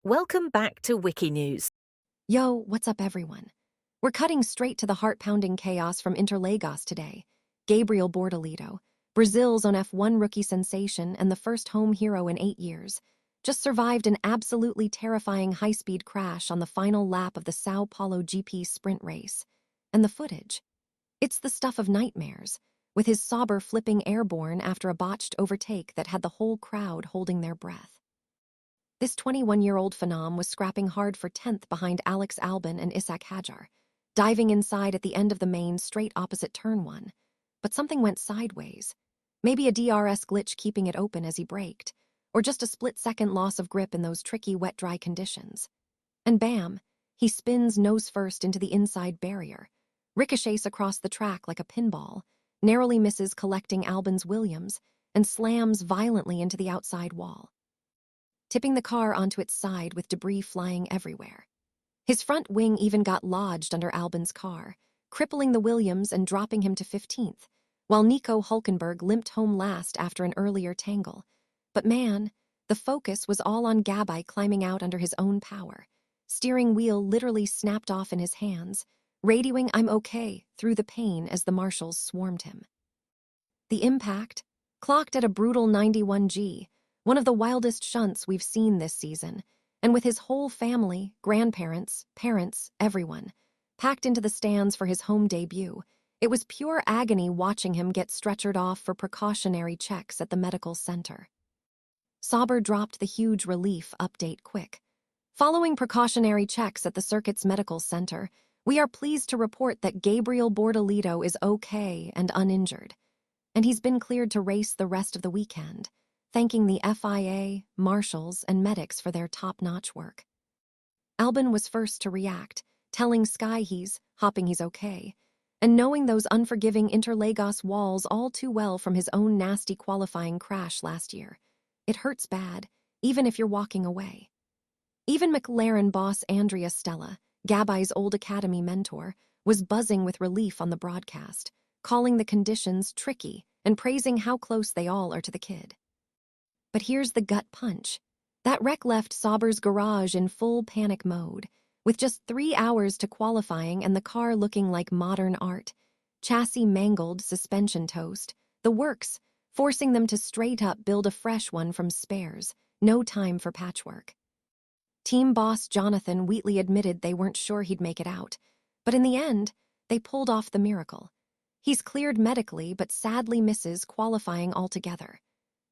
Welcome back to Wikinews. Yo, what's up, everyone? We're cutting straight to the heart-pounding chaos from Interlagos today. Gabriel Bortoleto, Brazil's own F1 rookie sensation and the first home hero in 8 years, just survived an absolutely terrifying high-speed crash on the final lap of the Sao Paulo GP Sprint race. And the footage? It's the stuff of nightmares, with his Sauber flipping Airborne after a botched overtake that had the whole crowd holding their breath. This 21-year-old phenom was scrapping hard for 10th behind Albon and Isack Hadjar, diving inside at the end of the main straight opposite turn 1. But something went sideways. Maybe a DRS glitch keeping it open as he braked, or just a split-second loss of grip in those tricky wet-dry conditions. And bam, he spins nose-first into the inside barrier, ricochets across the track like a pinball, narrowly misses collecting Albon's Williams, and slams violently into the outside wall, tipping the car onto its side with debris flying everywhere. His front wing even got lodged under Albon's car, crippling the Williams and dropping him to 15th, while Nico Hulkenberg limped home last after an earlier tangle. But man, the focus was all on Gabi climbing out under his own power. Steering wheel literally snapped off in his hands, radioing "I'm okay" through the pain as the marshals swarmed him. The impact, clocked at a brutal 91 G, one of the wildest shunts we've seen this season, and with his whole family, grandparents, parents, everyone, packed into the stands for his home debut, it was pure agony watching him get stretchered off for precautionary checks at the medical center. Sauber dropped the huge relief update quick. Following precautionary checks at the circuit's medical center, we are pleased to report that Gabriel Bortoleto is okay and uninjured, and he's been cleared to race the rest of the weekend, thanking the FIA, marshals, and medics for their top-notch work. Albon was first to react, telling Sky he's okay, and knowing those unforgiving Interlagos walls all too well from his own nasty qualifying crash last year. It hurts bad, even if you're walking away. Even McLaren boss Andrea Stella, Gabi's old academy mentor, was buzzing with relief on the broadcast, calling the conditions tricky and praising how close they all are to the kid. But here's the gut punch. That wreck left Sauber's garage in full panic mode, with just 3 hours to qualifying and the car looking like modern art. Chassis mangled, suspension toast, the works, forcing them to straight up build a fresh one from spares, no time for patchwork. Team boss Jonathan Wheatley admitted they weren't sure he'd make it out, but in the end, they pulled off the miracle. He's cleared medically but sadly misses qualifying altogether,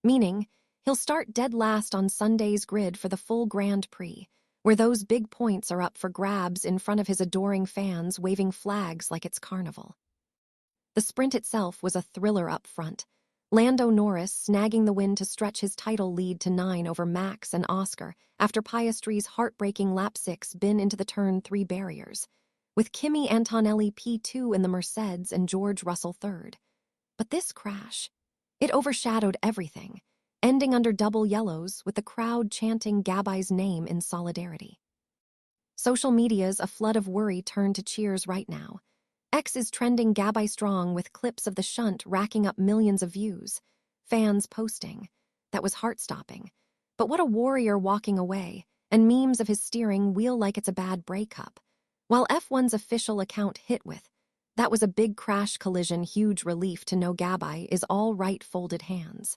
meaning he'll start dead last on Sunday's grid for the full Grand Prix, where those big points are up for grabs in front of his adoring fans waving flags like it's carnival. The sprint itself was a thriller up front, Lando Norris snagging the win to stretch his title lead to 9 over Max and Oscar after Piastri's heartbreaking lap 6 bin into the turn 3 barriers, with Kimi Antonelli P2 in the Mercedes and George Russell 3rd. But this crash, it overshadowed everything, ending under double yellows with the crowd chanting Gabi's name in solidarity. Social media's a flood of worry turned to cheers right now. X is trending Gabi strong with clips of the shunt racking up millions of views. Fans posting, "That was heart-stopping. But what a warrior walking away," and memes of his steering wheel like it's a bad breakup. While F1's official account hit with, "That was a big crash collision, huge relief to know Gabi is all right, folded hands."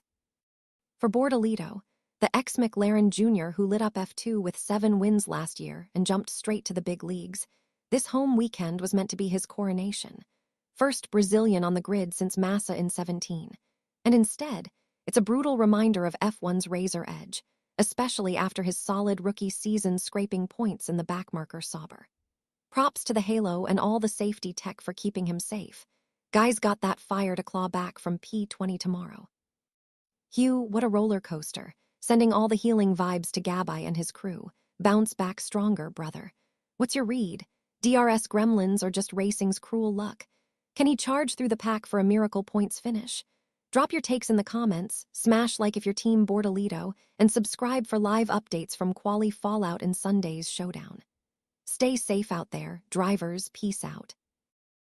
For Bortoleto, the ex-McLaren Jr. who lit up F2 with 7 wins last year and jumped straight to the big leagues, this home weekend was meant to be his coronation. First Brazilian on the grid since Massa in 17. And instead, it's a brutal reminder of F1's razor edge, especially after his solid rookie season scraping points in the backmarker Sauber. Props to the Halo and all the safety tech for keeping him safe. Guys got that fire to claw back from P20 tomorrow. Hugh, what a roller coaster, sending all the healing vibes to Gabi and his crew. Bounce back stronger, brother. What's your read? DRS gremlins or just racing's cruel luck? Can he charge through the pack for a miracle points finish? Drop your takes in the comments, smash like if you're Team Bortoleto, and subscribe for live updates from Quali Fallout and Sunday's showdown. Stay safe out there, drivers, peace out.